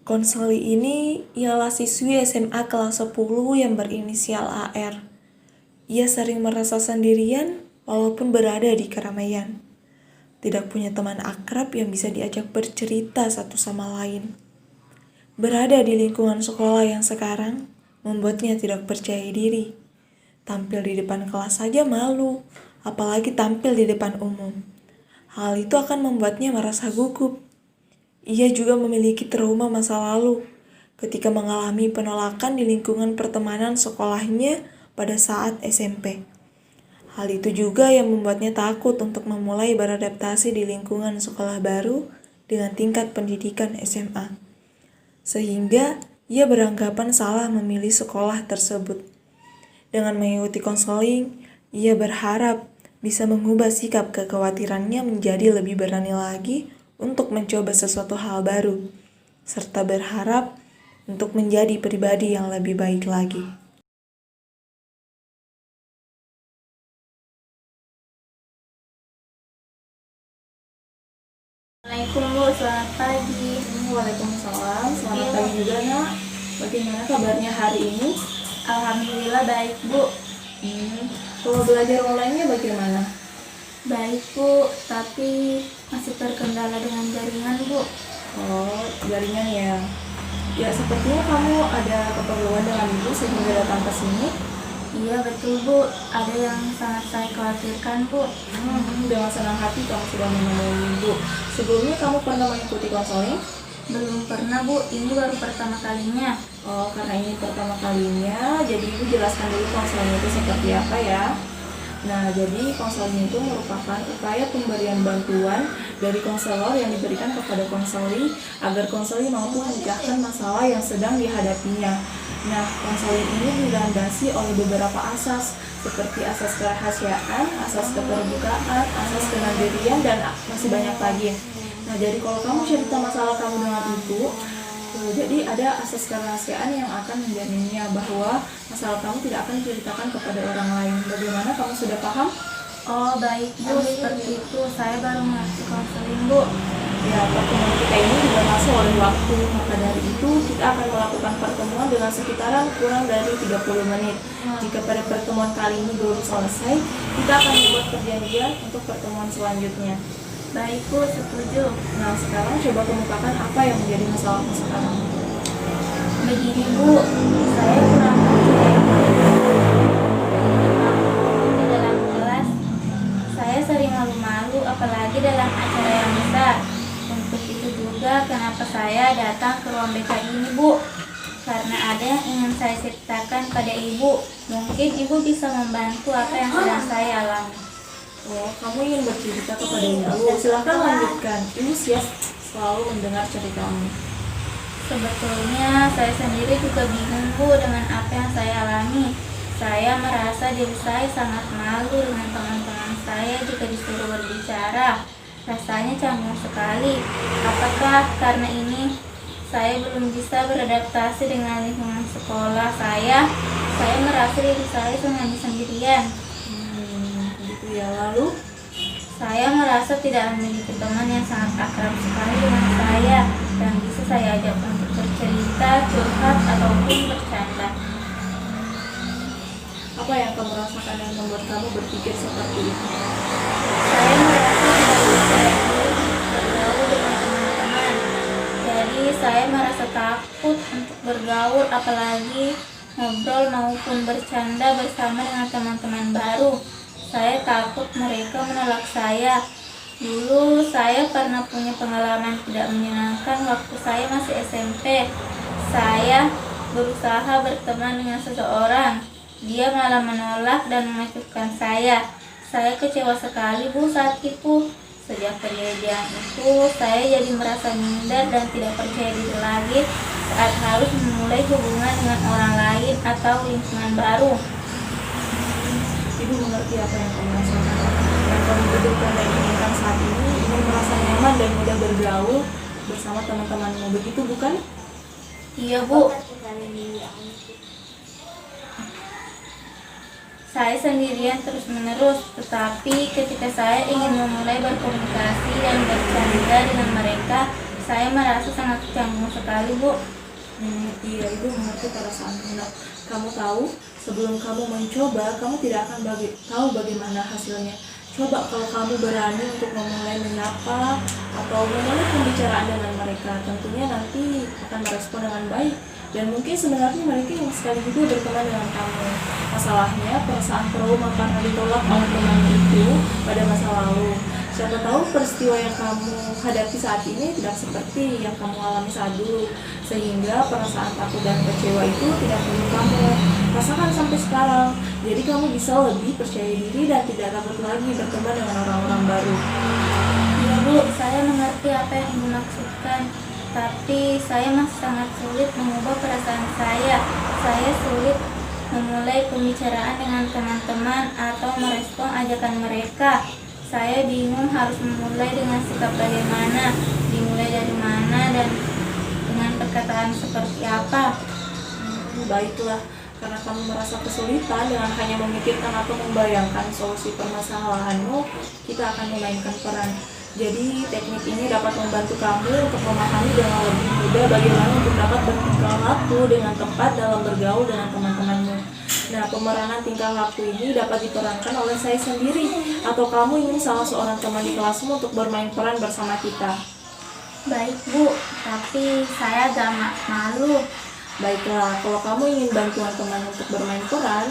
Konseli ini ialah siswi SMA kelas 10 yang berinisial AR. Ia sering merasa sendirian walaupun berada di keramaian. Tidak punya teman akrab yang bisa diajak bercerita satu sama lain. Berada di lingkungan sekolah yang sekarang membuatnya tidak percaya diri. Tampil di depan kelas saja malu, apalagi tampil di depan umum. Hal itu akan membuatnya merasa gugup. Ia juga memiliki trauma masa lalu ketika mengalami penolakan di lingkungan pertemanan sekolahnya pada saat SMP. Hal itu juga yang membuatnya takut untuk memulai beradaptasi di lingkungan sekolah baru dengan tingkat pendidikan SMA. Sehingga ia beranggapan salah memilih sekolah tersebut. Dengan mengikuti konseling, ia berharap bisa mengubah sikap kekhawatirannya menjadi lebih berani lagi untuk mencoba sesuatu hal baru, serta berharap untuk menjadi pribadi yang lebih baik lagi. Assalamualaikum Bu, selamat pagi. Waalaikumsalam, selamat pagi juga nak. Bagaimana kabarnya hari ini? Alhamdulillah baik Bu. Kalau belajar online-nya bagaimana? Baik Bu, tapi masih terkendala dengan jaringan Bu. Oh, jaringan ya. Ya, sepertinya kamu ada keperluan dengan ibu sehingga datang ke sini. Iya betul Bu, ada yang sangat saya khawatirkan Bu. Dengan senang hati kamu sudah menemui ibu. Sebelumnya kamu pernah mengikuti konseling? Belum pernah Bu, ini baru pertama kalinya. Oh, karena ini pertama kalinya, jadi ibu jelaskan dulu konseling itu seperti apa ya. Nah, jadi konseling itu merupakan upaya pemberian bantuan dari konselor yang diberikan kepada konseli agar konseli mampu memecahkan masalah yang sedang dihadapinya. Nah, konseling ini dilandasi oleh beberapa asas seperti asas kerahasiaan, asas keterbukaan, asas kemandirian, dan masih banyak lagi. Nah, jadi kalau kamu cerita masalah kamu dengan ibu, jadi ada asas kerahasiaan yang akan menjaminnya bahwa masalah kamu tidak akan diceritakan kepada orang lain. Bagaimana, kamu sudah paham? Oh baik Bu, seperti itu. Saya baru mengerti konseling Bu. Ya, pertemuan kita ini juga masuk oleh waktu. Maka dari itu kita akan melakukan pertemuan dengan sekitaran kurang dari 30 menit. Jika pada pertemuan kali ini belum selesai, kita akan membuat perjanjian untuk pertemuan selanjutnya. Baik Bu, setuju. Nah, sekarang coba kemukakan apa yang menjadi masalahmu sekarang. Begini Bu, saya kurang percaya di dalam kelas. Saya sering malu-malu apalagi dalam acara yang besar. Untuk itu juga kenapa saya datang ke ruang BK ini Bu. Karena ada yang ingin saya ceritakan pada Ibu. Mungkin Ibu bisa membantu apa yang sedang saya alami. Oh, kamu ingin bercerita kepada ibu? Silahkan lanjutkan. Ibu siap selalu mendengar ceritamu. Sebetulnya saya sendiri juga bingung Bu dengan apa yang saya alami. Saya merasa diri saya sangat malu dengan teman-teman saya jika disuruh berbicara. Rasanya canggung sekali. Apakah karena ini saya belum bisa beradaptasi dengan lingkungan sekolah saya? Saya merasa diri saya semuanya sendirian. Gitu ya. Lalu? Saya merasa tidak memiliki teman yang sangat akrab sekali dengan saya dan bisa saya ajak untuk bercerita, curhat, ataupun bercanda. Apa yang kamu rasakan yang membuat kamu berpikir seperti itu? Saya merasa tidak bisa bergaul dengan teman-teman. Jadi saya merasa takut untuk bergaul, apalagi ngobrol maupun bercanda bersama dengan teman-teman baru. Saya takut mereka menolak saya. Dulu saya pernah punya pengalaman tidak menyenangkan waktu saya masih SMP. Saya berusaha berteman dengan seseorang. Dia malah menolak dan mengacuhkan saya. Saya kecewa sekali Bu saat itu. Sejak kejadian itu, saya jadi merasa minder dan tidak percaya diri lagi saat harus memulai hubungan dengan orang lain atau lingkungan baru. Ibu mengerti apa yang kamu rasakan. Yang kamu butuhkan dan inginkan saat ini, ibu merasa nyaman dan mudah bergaul bersama teman-temanmu. Begitu bukan? Iya Bu. Saya sendirian terus-menerus, tetapi ketika saya ingin memulai berkomunikasi dan bercanda dengan mereka, saya merasa sangat canggung sekali, Bu. Iya, ibu mengerti perasaanmu. Nah, kamu tahu, sebelum kamu mencoba, kamu tidak akan tahu bagaimana hasilnya. Coba kalau kamu berani untuk memulai menyapa atau memulai pembicaraan dengan mereka, tentunya nanti akan merespon dengan baik. Dan mungkin sebenarnya mereka yang sekali juga berteman dengan kamu. Masalahnya, perasaan trauma karena ditolak oleh teman itu pada masa lalu. Siapa tahu peristiwa yang kamu hadapi saat ini tidak seperti yang kamu alami saat dulu, sehingga perasaan takut dan kecewa itu tidak perlu kamu rasakan sampai sekarang. Jadi kamu bisa lebih percaya diri dan tidak takut lagi berteman dengan orang-orang baru. Iya, Bu, saya mengerti apa yang Ibu maksudkan. Tapi saya masih sangat sulit mengubah perasaan saya. Saya sulit memulai pembicaraan dengan teman-teman atau merespon ajakan mereka. Saya bingung harus memulai dengan sikap bagaimana, dimulai dari mana, dan dengan perkataan seperti apa. Baiklah, karena kamu merasa kesulitan dengan hanya memikirkan atau membayangkan solusi permasalahanmu, kita akan memainkan peran. Jadi teknik ini dapat membantu kamu untuk memahami dengan lebih mudah bagaimana untuk dapat bertingkah laku dengan tepat dalam bergaul dengan teman-temanmu. Nah, pemeranan tingkah laku ini dapat diperankan oleh saya sendiri, atau kamu ingin salah seorang teman di kelasmu untuk bermain peran bersama kita. Baik, Bu, tapi saya agak malu. Baiklah, kalau kamu ingin bantuan teman untuk bermain peran,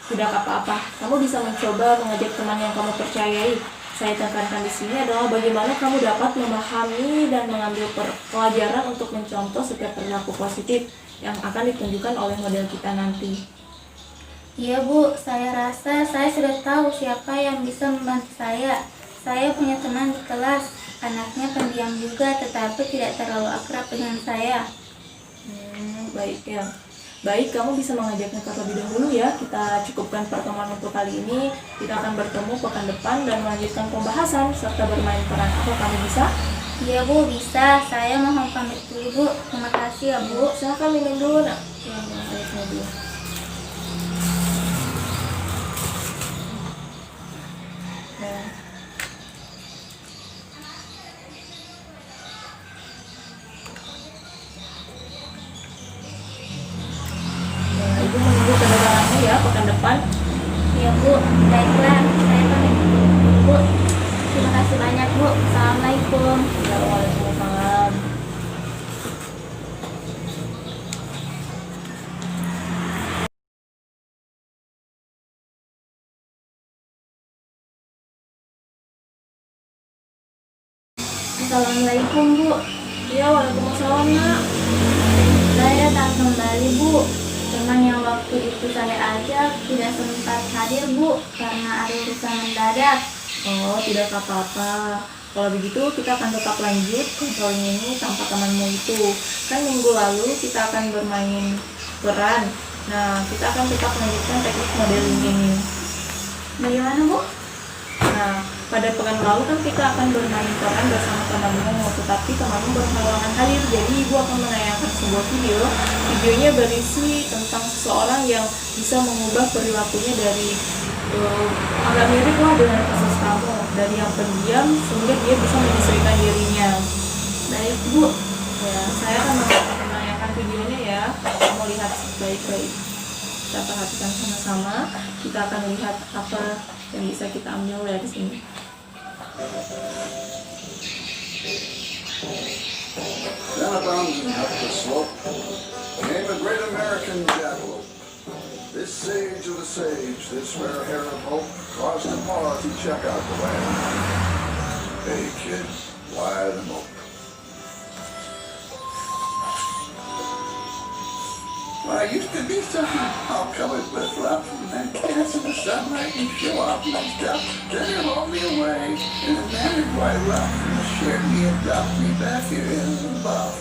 tidak apa-apa. Kamu bisa mencoba mengajak teman yang kamu percayai. Saya tekankan di sini adalah bagaimana kamu dapat memahami dan mengambil pelajaran untuk mencontoh setiap perilaku positif yang akan ditunjukkan oleh model kita nanti. Iya, Bu, saya rasa saya sudah tahu siapa yang bisa membantu saya. Saya punya teman di kelas, anaknya pendiam juga tetapi tidak terlalu akrab dengan saya. Baik ya. Baik, kamu bisa mengajaknya terlebih dahulu ya. Kita cukupkan pertemuan untuk kali ini. Kita akan bertemu pekan depan dan melanjutkan pembahasan serta bermain peran. Apa kamu bisa? Iya, Bu, bisa. Saya mohon pamit dulu, Bu. Terima kasih ya, Bu. Silahkan minum dulu, nak. Ya, saya minum dulu. Ibu menunggu kedatanganmu ya pekan depan. Iya, Bu. Baiklah, saya pamit dulu, Bu. Terima kasih banyak, Bu. Assalamualaikum. Ya, waalaikumsalam. Assalamualaikum, Bu. Ya, waalaikumsalam, nak. Saya datang kembali, Bu. Teman yang waktu itu saya ajak tidak sempat hadir, Bu, karena ada urusan mendadak. Oh, tidak apa-apa. Kalau begitu kita akan tetap lanjut konseling ini tanpa temanmu itu. Kan minggu lalu kita akan bermain peran. Nah, kita akan tetap melanjutkan teknik modeling ini. Bagaimana, Bu? Nah, pada pekan lalu kan kita akan bermain peran bersama temanmu, tetapi temanmu berhalangan hadir. Jadi ibu akan menayangkan sebuah video. Videonya berisi tentang seseorang yang bisa mengubah perilakunya dari agak mirip lah dengan kasus kamu, dari yang pendiam sehingga dia bisa menyesuaikan dirinya. Baik, Bu. Ya, saya akan menayangkan videonya ya. Kamu lihat baik-baik. Kita perhatikan sama-sama. Kita akan lihat apa yang bisa kita ambil dari sini. Then upon up the slope came a great American jackalope. This sage of the sage, this rare hair of hope, caused a pause to check out the land. Hey kid, why the mope? Well, I used to be something all covered with fluff, and then dance in the sunlight and show off my stuff. Then it rolled me away in a manner quite rough, and shared me and dropped me back here in the buff.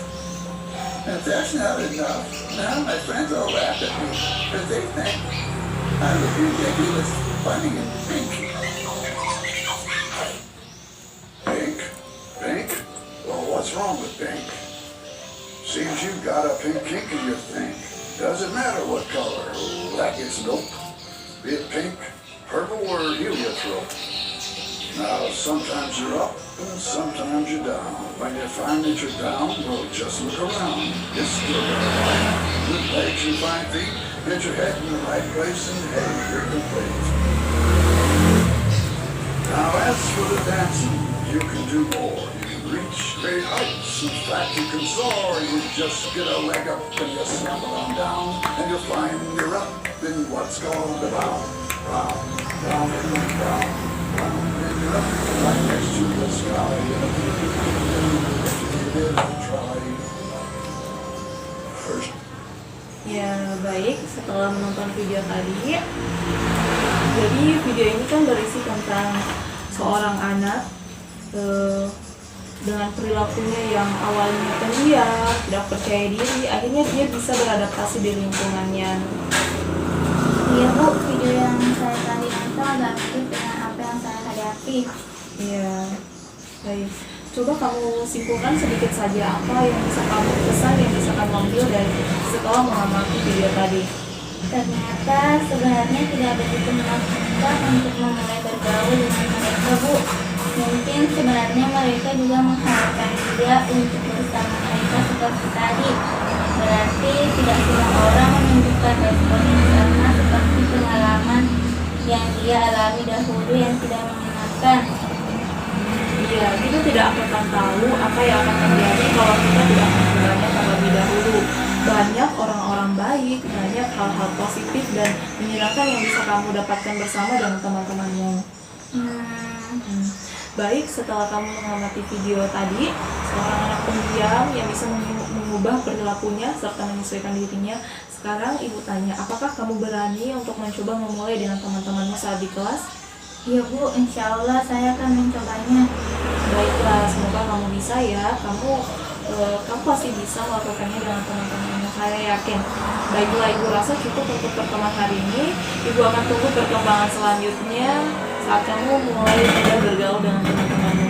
And if that's not enough, now my friends all laugh at me, because they think I look ridiculous, funny, and pink. Pink? Pink? Well, what's wrong with pink? Seems you've got a pink kink in your thing. Doesn't matter what color, that gets dope. Be it pink, purple, or heliotrope. Now, sometimes you're up, Sometimes you're down. When you find that you're down, well, just look around. You're still gonna find good legs and fine feet. Get your head in the right place and hey, you're complete. Now as for the dancing, you can do more. You can reach great heights. In fact, you can soar. You just get a leg up and you stumble on down, and you'll find you're up in what's called the round, round, round and round, round, and you're up right next to the sky. Give it a try. First. Ya baik, setelah menonton video tadi, jadi video ini kan berisi tentang seorang anak dengan perilakunya yang awalnya pendiam, tidak percaya diri, akhirnya dia bisa beradaptasi di lingkungannya. Iya Bu, video yang saya tadi nonton agak mirip dengan apa yang saya hadapi. Ya, baik. Coba kamu simpulkan sedikit saja apa yang bisa kamu pesan, yang bisa kamu ambil dari setelah mengamati video tadi. Ternyata sebenarnya tidak begitu menakutkan untuk memulai bergaul dengan mereka Bu. Mungkin sebenarnya mereka juga mengharapkan dia untuk bersama mereka seperti tadi. Berarti tidak semua orang menunjukkan respon yang sama seperti pengalaman yang dia alami dahulu yang tidak menyenangkan. Iya, kita tidak akan tahu apa yang akan terjadi kalau kita tidak mencobanya terlebih dahulu. Banyak orang-orang baik, banyak hal-hal positif dan menyenangkan yang bisa kamu dapatkan bersama dengan teman-temanmu. Baik, setelah kamu mengamati video tadi, seorang anak pendiam yang bisa mengubah perilakunya serta menyesuaikan dirinya. Sekarang ibu tanya, apakah kamu berani untuk mencoba memulai dengan teman-temanmu saat di kelas? Iya Bu, insya Allah saya akan mencobanya. Baiklah, semoga kamu bisa ya. Kamu pasti bisa melakukannya dengan teman-temanmu, saya yakin. Baiklah, ibu rasa cukup untuk pertemuan hari ini. Ibu akan tunggu perkembangan selanjutnya saat kamu mulai sudah bergaul dengan teman-temanmu.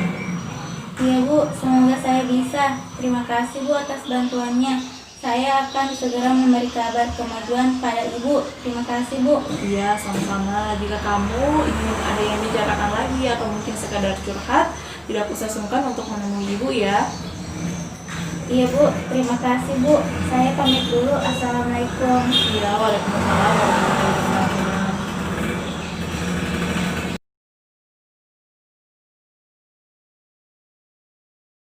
Iya Bu, semoga saya bisa. Terima kasih Bu atas bantuannya. Saya akan segera memberi kabar kemajuan pada Ibu. Terima kasih Bu. Iya, sama-sama. Jika kamu ingin ada yang dibicarakan lagi atau mungkin sekadar curhat, tidak usah sungkan untuk menemui ibu ya. Iya Bu, terima kasih Bu. Saya pamit dulu. Assalamualaikum. Iya, waalaikumsalam.